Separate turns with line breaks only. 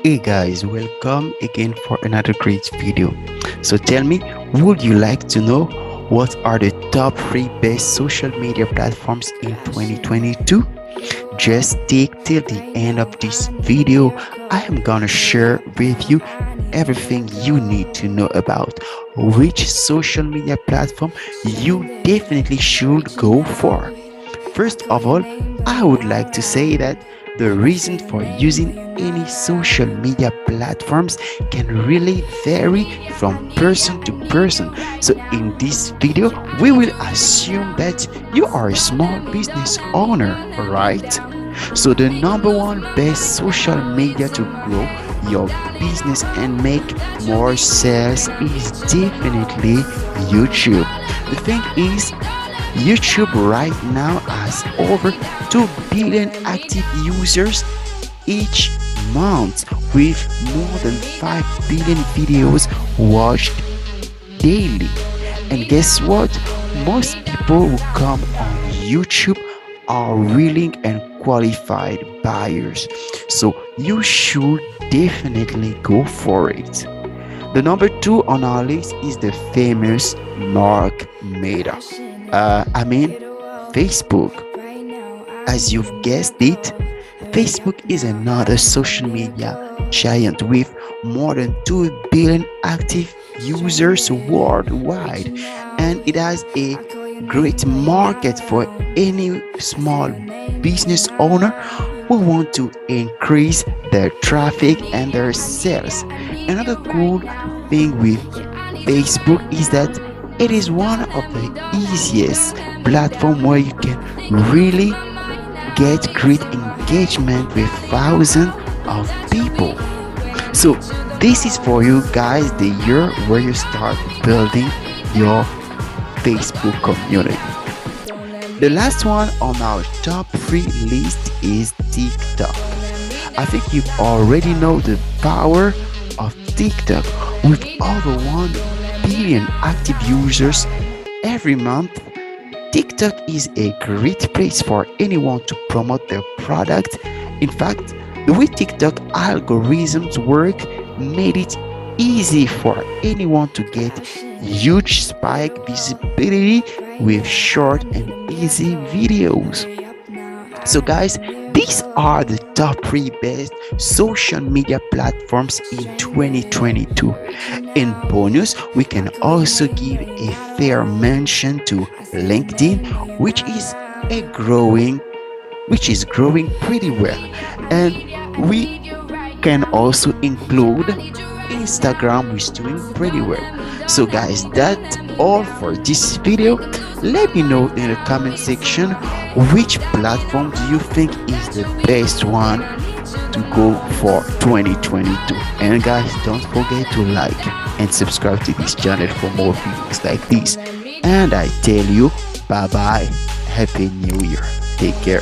Hey guys, welcome again for another great video. So tell me, would you like to know what are the top 3 best social media platforms in 2022? Just take till the end of this video. I am gonna share with you everything you need to know about which social media platform you definitely should go for. First of all, I would like to say that the reason for using any social media platforms can really vary from person to person. So in this video, we will assume that you are a small business owner, right? So the number one best social media to grow your business and make more sales is definitely YouTube. The thing is, YouTube right now has over 2 billion active users each month with more than 5 billion videos watched daily. And guess what? Most people who come on YouTube are willing and qualified buyers. So you should definitely go for it. The number 2 on our list is the famous Mark Meta. I mean Facebook. As you've guessed it, Facebook is another social media giant with more than 2 billion active users worldwide, and it has a great market for any small business owner who want to increase their traffic and their sales. Another cool thing with Facebook is that it is one of the easiest platform where you can really get great engagement with thousands of people. So this is for you guys the year where you start building your Facebook community. The last one on our top 3 list is TikTok. I think you already know the power of TikTok with over 1 billion active users every month. TikTok is a great place for anyone to promote their product. In fact, the way TikTok algorithms work made it easy for anyone to get huge spike visibility with short and easy videos. So guys, these are the top 3 best social media platforms in 2022. In bonus, we can also give a fair mention to LinkedIn, which is growing pretty well. And we can also include Instagram, which is doing pretty well. So guys, that's all for this video. Let me know in the comment section which platform do you think is the best one to go for 2022. And guys, don't forget to like and subscribe to this channel for more videos like this. And I tell you, bye bye, happy new year, take care.